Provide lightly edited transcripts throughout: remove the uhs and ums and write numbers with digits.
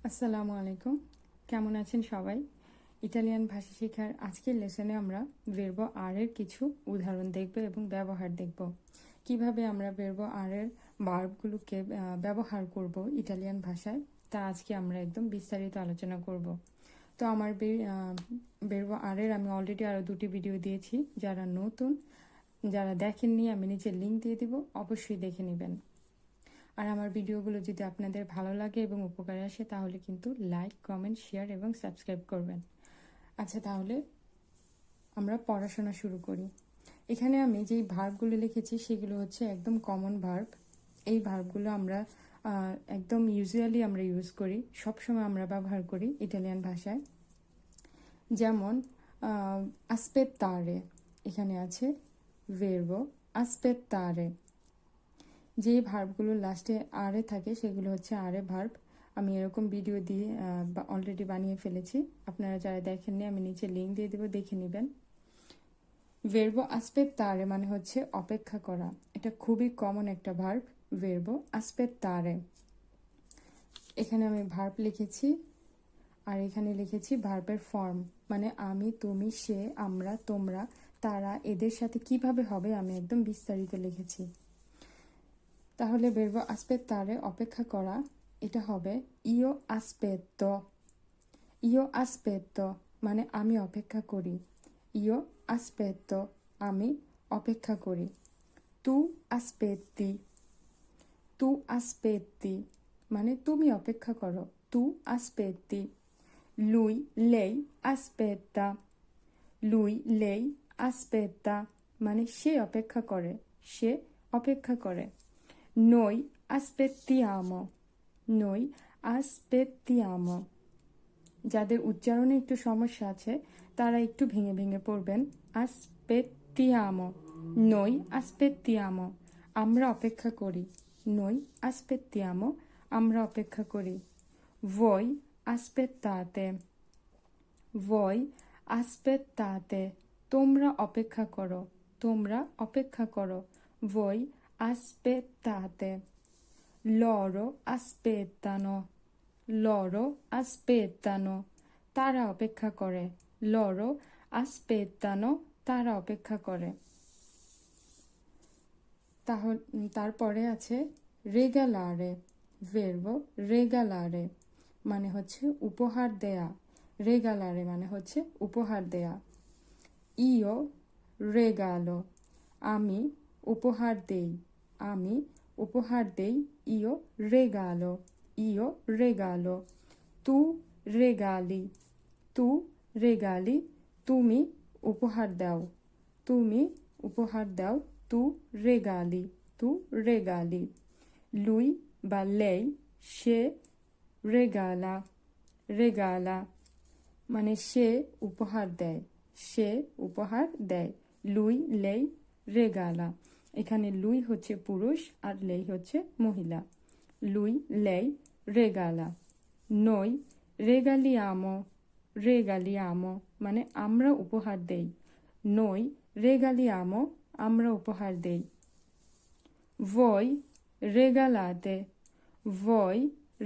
আসসালামু আলাইকুম। কেমন আছেন সবাই? ইটালিয়ান ভাষা শেখার আজকের লেসনে আমরা ভার্ব আর এর কিছু উদাহরণ দেখব এবং ব্যবহার দেখব। কিভাবে আমরা ভার্ব আর এর ভার্বগুলোকে ব্যবহার করব ইটালিয়ান ভাষায়, তা আজকে আমরা একদম বিস্তারিত আলোচনা করব। তো আমার ভার্ব আর এর আমি অলরেডি আরও 2টি ভিডিও দিয়েছি। যারা নতুন, যারা দেখেননি, আমি নিচে লিঙ্ক দিয়ে দিব, অবশ্যই দেখে নেবেন। আর আমার ভিডিওগুলো যদি আপনাদের ভালো লাগে এবং উপকারে আসে তাহলে কিন্তু লাইক, কমেন্ট, শেয়ার এবং সাবস্ক্রাইব করবেন। আচ্ছা, তাহলে আমরা পড়াশোনা শুরু করি। এখানে আমি যেই ভার্বগুলো লিখেছি সেগুলো হচ্ছে একদম কমন ভার্ব। এই ভার্বগুলো আমরা একদম ইউজুয়ালি আমরা ইউজ করি, সবসময় আমরা ব্যবহার করি ইটালিয়ান ভাষায়। যেমন আসপেত্তারে, এখানে আছে ভার্বো আসপেত্তারে। যে ভার্বগুলো লাস্টে আরে থাকে সেগুলো হচ্ছে আরে ভার্ব। আমি এরকম ভিডিও দিয়ে অলরেডি বানিয়ে ফেলেছি। আপনারা যারা দেখেননি আমি নিচে লিঙ্ক দিয়ে দেবো, দেখে নেবেন। ভার্বো আসপেত্তারে মানে হচ্ছে অপেক্ষা করা। এটা খুবই কমন একটা ভার্ব, ভার্বো আসপেত্তারে। এখানে আমি ভার্ব লিখেছি আর এখানে লিখেছি ভার্বের ফর্ম, মানে আমি, তুমি, সে, আমরা, তোমরা, তারা, এদের সাথে কিভাবে হবে আমি একদম বিস্তারিত লিখেছি। তাহলে ভার্বো আসপেত্তারে অপেক্ষা করা, এটা হবে ইও আসপেত্তো। ইও আসপেত্তো মানে আমি অপেক্ষা করি। ইও আসপেত্তো আমি অপেক্ষা করি। তু আসপেত্তি। তু আসপেত্তি মানে তুমি অপেক্ষা করো। তু আসপেত্তি। লুই লেই আসপেত্তা। লুই লেই আসপেত্তা মানে সে অপেক্ষা করে, সে অপেক্ষা করে। Noi aspettiamo. Noi aspettiamo. যাদের উচ্চারণে একটু সমস্যা আছে তারা একটু ভেঙে ভেঙে পড়বেন। aspettiamo. Noi aspettiamo. আমরা অপেক্ষা করি। Noi aspettiamo. আমরা অপেক্ষা করি। Voi aspettate. Voi aspettate. তোমরা অপেক্ষা করো। তোমরা অপেক্ষা করো। Voi aspettate. Loro aspettano. Loro aspettano. তারা অপেক্ষা করে। Loro aspettano. তারা অপেক্ষা করে। তারপরে আছে regalare. ভার্বো regalare মানে হচ্ছে উপহার দেয়া। regalare মানে হচ্ছে উপহার দেয়া। Io regalo. আমি উপহার দেই। আমি উপহার দেই। Io regalo. Io regalo. Tu regali. Tu regali. তুমি উপহার দাও। তুমি উপহার দাও। Tu regali. Tu regali. Lui বা lei সে regala. regala মানে সে উপহার দেয়। সে উপহার দেয়। লুই লেই রেগালা। এখানে লুই হচ্ছে পুরুষ আর লেই হচ্ছে মহিলা। লুই লেই রেগালা। নই রেগালিয়ামো। রেগালিয়ামো মানে আমরা উপহার দেই। নই রেগালিয়ামো আমরা উপহার দেই। voi regalate. voi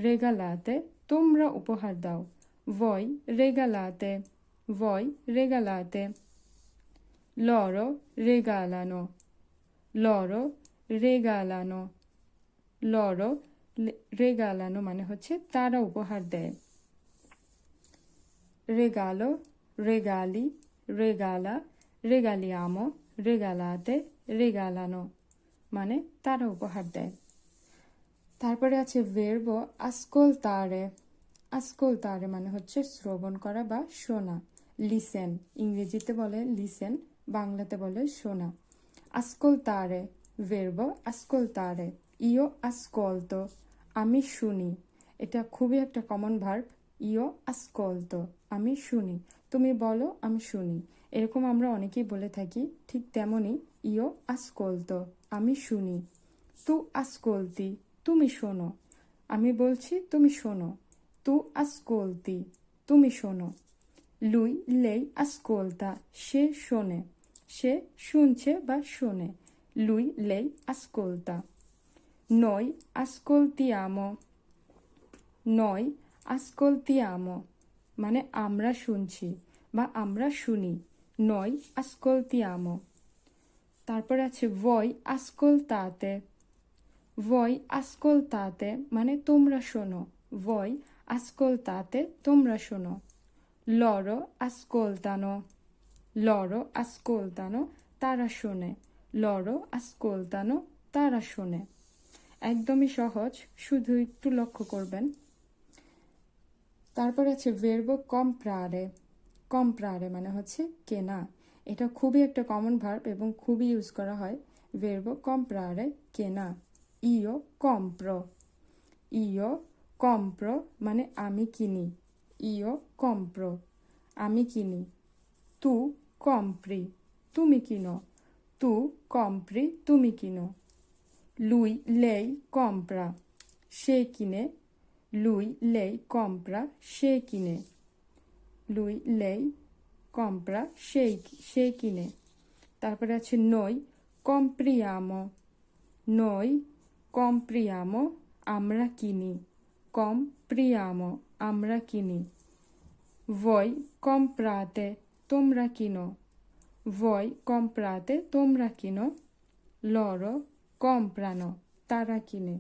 regalate তোমরা উপহার দাও। voi regalate. voi regalate. Loro regalano. Loro regalano. Loro regalano মানে হচ্ছে তারা উপহার দেয়। regalo, regali, regala, regaliamo, regalate, regalano মানে তারা উপহার দেয়। তারপরে আছে ভার্বো ascoltare. ascoltare মানে হচ্ছে শ্রবণ করা বা শোনা। লিসেন, ইংরেজিতে বলে লিসেন, বাংলাতে বলে শোনা। ascoltare. ভার্বো ascoltare. io ascolto. আমি শুনি। এটা খুবই একটা কমন ভার্ব। io ascolto. আমি শুনি। তুমি বলো আমি শুনি। এরকম আমরা অনেকেই বলে থাকি। ঠিক তেমনই io ascolto. আমি শুনি। tu ascolti. তুমি শোনো। আমি বলছি তুমি শোনো। tu ascolti. তুমি শোনো। lui lei ascolta. সে শোনে। সে শুনছে বা শোনে। lui lei ascolta. Noi ascoltiamo. Noi ascoltiamo মানে আমরা শুনছি বা আমরা শুনি। noi ascoltiamo। তারপরে আছে voi ascoltate। voi ascoltate মানে তোমরা শোনো। voi ascoltate তোমরা শোনো। loro ascoltano। loro ascoltano তারা শোনে। loro ascoltano তারা শোনে। একদমই সহজ, শুধু একটু লক্ষ্য করবেন। তারপর আছে ভার্ব কম্প্রারে। কম্প্রারে মানে হচ্ছে কেনা। এটা খুবই একটা কমন ভার্ব এবং খুবই ইউজ করা হয়। ভার্ব কম্প্রারে কেনা। ইও কম্প্রো। ইও কম্প্রো মানে আমি কিনি। ইও কম্প্রো আমি কিনি। তু কম্প্রি তুমি কিনো। তু কম্প্রি তুমি কিনো। lui lei compra সে কিনে। lui lei compra সে কিনে। lui lei compra সে কিনে। তারপরে আছে noi compriamo। noi compriamo আমরা কিনি। compriamo আমরা কিনি। voi comprate তোমরা কিনো। voi comprate তোমরা কিনো। loro comprano তারা কিনে।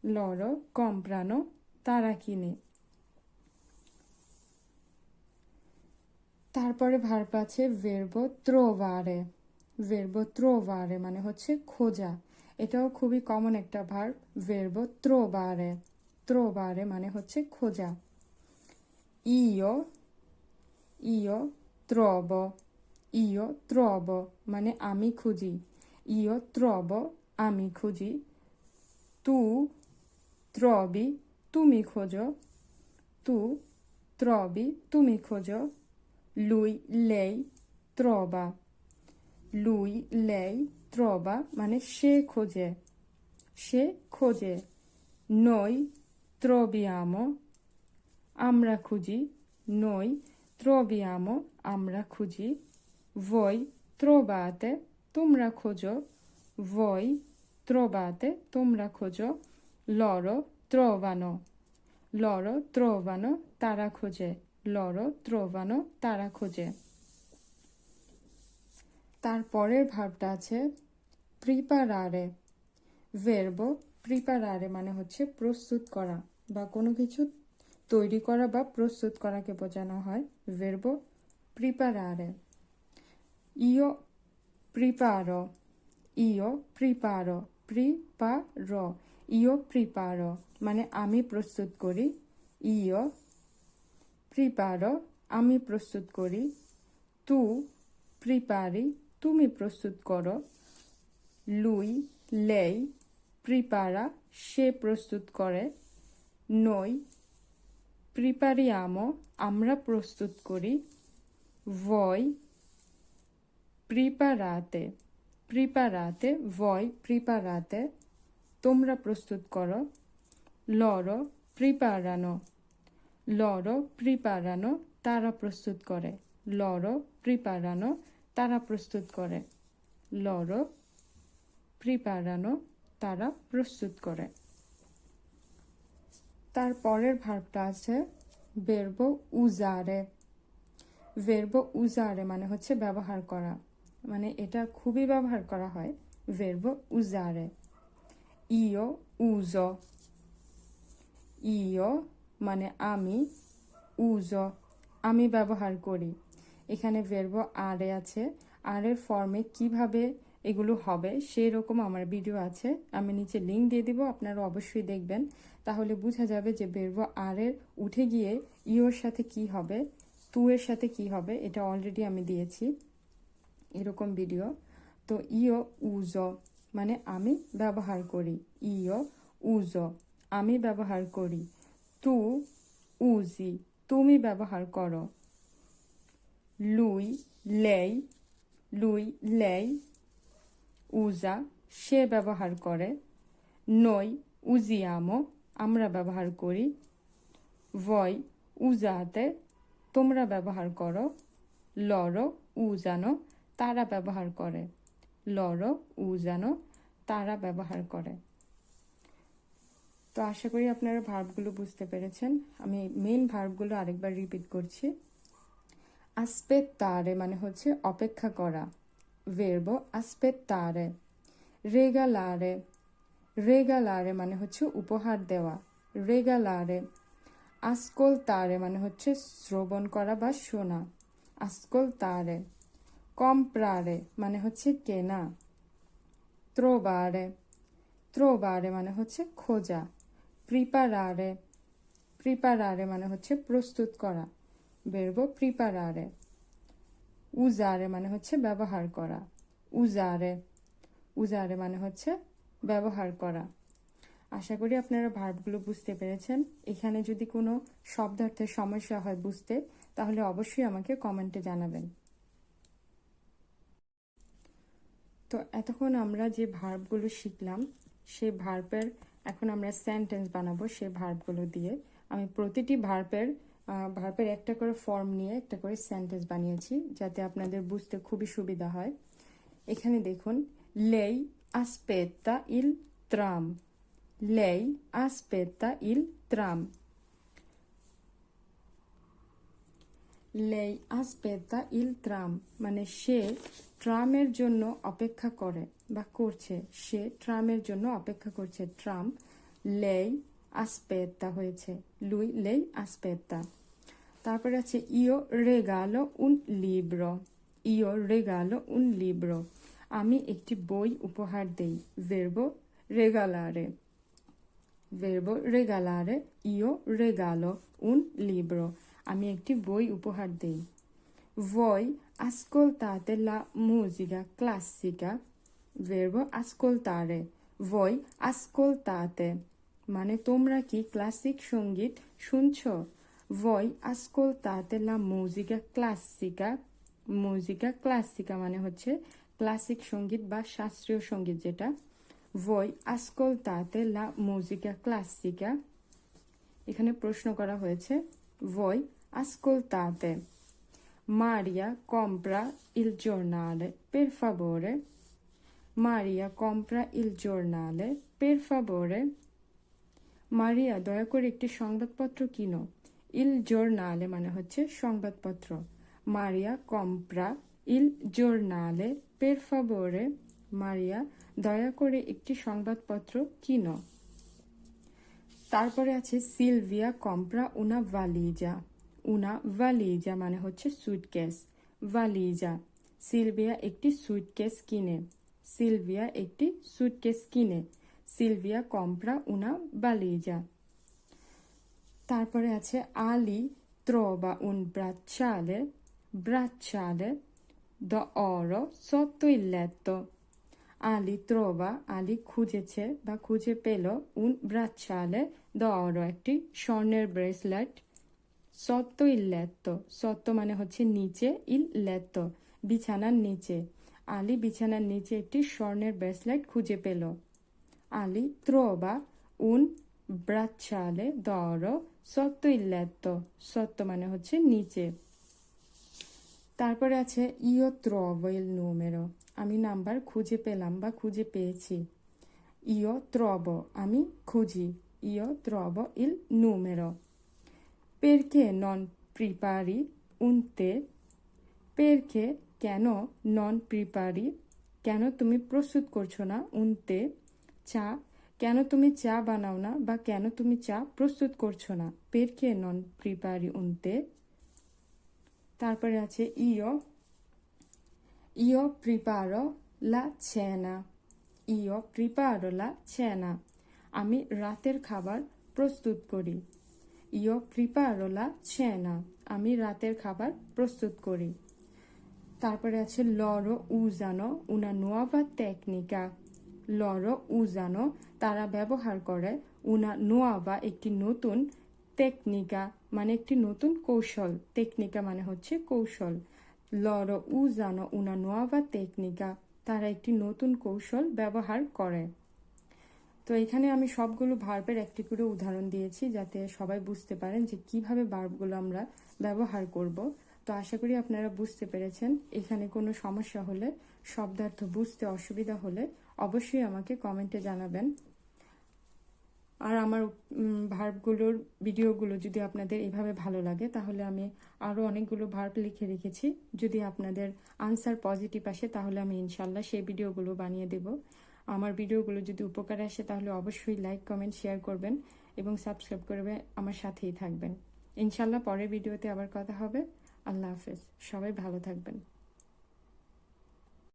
loro comprano তারা কিনে। তারপরে ভার্ব আছে verbo trovare। verbo trovare মানে হচ্ছে খোঁজা। এটাও খুবই কমন একটা ভার্ব। verbo trovare। trovare মানে হচ্ছে খোঁজা। io io trovo। io trovo মানে আমি খুঁজি। io trovo আমি খুঁজি। tu trovi তুমি খোঁজো। tu trovi তুমি খোঁজো। lui lei trova। lui lei trova মানে সে খোঁজে। সে খোঁজে। noi troviamo আমরা খুঁজি। noi troviamo আমরা খুঁজি। voi trovate তোমরা খোঁজো। voi trovate তোমরা খোঁজো। loro trovano। loro trovano তারা খোঁজে। loro trovano তারা খোঁজে। তারপরের ভার্বটা আছে প্রিপারারে। ভার্ব প্রিপারারে মানে হচ্ছে প্রস্তুত করা বা কোনো কিছু তৈরি করা বা প্রস্তুত করাকে বোঝানো হয়। ভার্ব প্রিপারারে। ইও preparo। io preparo preparo io preparo মানে আমি প্রস্তুত করি। io preparo আমি প্রস্তুত করি। tu prepari তুমি প্রস্তুত করো। lui lei prepara সে প্রস্তুত করে। noi prepariamo আমরা প্রস্তুত করি। voi preparate preparate voi preparate তোমরা প্রস্তুত করো। loro preparano loro preparano তারা প্রস্তুত করে। loro preparano তারা প্রস্তুত করে। loro preparano তারা প্রস্তুত করে। তারপরের ভার্বটা আছে verbo usare। verbo usare মানে হচ্ছে ব্যবহার করা। মানে এটা খুবই ব্যবহার করা হয়। verbo usare। io uso। io মানে আমি। uso আমি ব্যবহার করি। এখানে verbo are আছে। আরের ফর্মে কিভাবে এগুলো হবে সেই রকম আমার ভিডিও আছে, আমি নিচে লিংক দিয়ে দিব, আপনারা অবশ্যই দেখবেন। তাহলে বোঝা যাবে যে verbo are উঠে গিয়ে ইওর সাথে কি হবে, তু এর সাথে কি হবে। এটা অলরেডি আমি দিয়েছি এরকম ভিডিও। তো ইও উজো মানে আমি ব্যবহার করি। ইও উজো আমি ব্যবহার করি। তু উজি তুমি ব্যবহার করো। lui lei উজা সে ব্যবহার করে। noi usiamo আমরা ব্যবহার করি। voi usate তোমরা ব্যবহার করো। loro usano তারা ব্যবহার করে। loro usano তারা ব্যবহার করে। তো আশা করি আপনারা ভার্বগুলো বুঝতে পেরেছেন। আমি মেইন ভার্বগুলো আরেকবার রিপিট করছি। আসপেত্তারে মানে হচ্ছে অপেক্ষা করা, ভার্ব আসপেত্তারে। রেগালারে, রেগালারে মানে হচ্ছে উপহার দেওয়া, রেগালারে। আসকোলতারে মানে হচ্ছে শ্রবণ করা বা শোনা, আসকোলতারে। কম্প্রারে মানে হচ্ছে কেনা, ত্রোবারে, ত্রোবারে মানে হচ্ছে খোঁজা। প্রিপারারে, প্রিপারারে মানে হচ্ছে প্রস্তুত করা, ভার্ব প্রিপারারে। উজারে মানে হচ্ছে ব্যবহার করা, উজারে, উজারে মানে হচ্ছে ব্যবহার করা। আশা করি আপনারা ভার্বগুলো বুঝতে পেরেছেন। এখানে যদি কোনো শব্দার্থের সমস্যা হয় বুঝতে, তাহলে অবশ্যই আমাকে কমেন্টে জানাবেন। তো এতক্ষণ আমরা যে ভার্বগুলো শিখলাম, সেই ভার্বের এখন আমরা সেন্টেন্স বানাবো সেই ভার্বগুলো দিয়ে। আমি প্রতিটি ভার্বের একটা করে ফর্ম নিয়ে একটা করে সেন্টেন্স বানিয়েছি, যাতে আপনাদের বুঝতে খুবই সুবিধা হয়। এখানে দেখুন, lei aspetta il tram, lei aspetta il tram, lei aspetta il tram মানে সে ট্রামের জন্য অপেক্ষা করে বা করছে, সে ট্রামের জন্য অপেক্ষা করছে, ট্রাম। lei aspetta হয়েছে, lui lei aspetta। তারপরে আছে io regalo un libro, io regalo un libro আমি একটি বই উপহার দেই, verbo regalare, verbo regalare, io regalo un libro আমি একটি বই উপহার দেই। Voi ascoltate la musica classica, verbo ascoltare, voi ascoltate মানে তোমরা কি ক্লাসিক সঙ্গীত শুনছো? Voi ascoltate la musica classica, musica classica মানে হচ্ছে ক্লাসিক সঙ্গীত বা শাস্ত্রীয় সঙ্গীত যেটা। Voi ascoltate la musica classica এখানে প্রশ্ন করা হয়েছে, voi ascoltate। Maria compra il giornale, per favore, Maria compra il giornale, per favore। মারিয়া দয়া করে একটি সংবাদপত্র কিনো, il giornale মানে হচ্ছে সংবাদপত্র, মারিয়া compra il giornale, per favore, মারিয়া দয়া করে একটি সংবাদপত্র কিনো। তারপরে আছে Sylvia compra una valigia, una valigia মানে হচ্ছে সুটকেস, valigia। সিলভিয়া একটি সুটকেস কিনে, সিলভিয়া একটি সুটকেস কিনে, সিলভিয়া compra una valigia। তারপরে আছে আলি trova un bracciale, bracciale d'oro sotto il letto, আলি trova আলি খুঁজেছে বা খুঁজে পেল un bracciale d'oro একটি স্বর্ণের bracelet, sotto il letto, sotto মানে হচ্ছে নিচে, il letto বিছানার নিচে, আলি বিছানার নিচে একটি স্বর্ণের ব্রেসলেট খুঁজে পেল। আলি trova un bracciale d'oro sotto il letto, sotto মানে হচ্ছে নিচে। তারপরে আছে io trovo il numero, আমি নাম্বার খুঁজে পেলাম বা খুঁজে পেয়েছি, io trovo আমি খুঁজি, io trovo il numero। perché non prepari un tè, perché কেন non prepari কেন তুমি প্রস্তুত করছো না, un tè চা কেন তুমি চা বানাও না বা কেন তুমি চা প্রস্তুত করছো না, perché non prepari un tè। তারপরে আছে io preparo la cena, io preparo la cena আমি রাতের খাবার প্রস্তুত করি, io preparo la cena আমি রাতের খাবার প্রস্তুত করি। তারপরে আছে loro usano una nuova tecnica, loro usano তারা ব্যবহার করে, una nuova একটি নতুন, টেকনিকা মানে একটি নতুন কৌশল, টেকনিকা মানে হচ্ছে কৌশল, loro usano una nuova tecnica তারা একটি নতুন কৌশল ব্যবহার করে। তো এখানে আমি সবগুলো ভার্বের একটি করে উদাহরণ দিয়েছি, যাতে সবাই বুঝতে পারেন যে কিভাবে ভার্বগুলো আমরা ব্যবহার করব। তো আশা করি আপনারা বুঝতে পেরেছেন। এখানে কোনো সমস্যা হলে, শব্দার্থ বুঝতে অসুবিধা হলে অবশ্যই আমাকে কমেন্টে জানাবেন। আর আমার ভার্বগুলোর ভিডিওগুলো যদি আপনাদের এইভাবে ভালো লাগে তাহলে আমি আরও অনেকগুলো ভার্ব লিখে রেখেছি। যদি আপনাদের আনসার পজিটিভ আসে তাহলে আমি ইনশাল্লাহ সেই ভিডিওগুলো বানিয়ে দেব। আমার ভিডিওগুলো যদি উপকারে আসে তাহলে অবশ্যই লাইক কমেন্ট শেয়ার করবেন এবং সাবস্ক্রাইব করবে, আমার সাথেই থাকবেন। ইনশাল্লাহ পরের ভিডিওতে আবার কথা হবে। আল্লাহ হাফেজ, সবাই ভালো থাকবেন।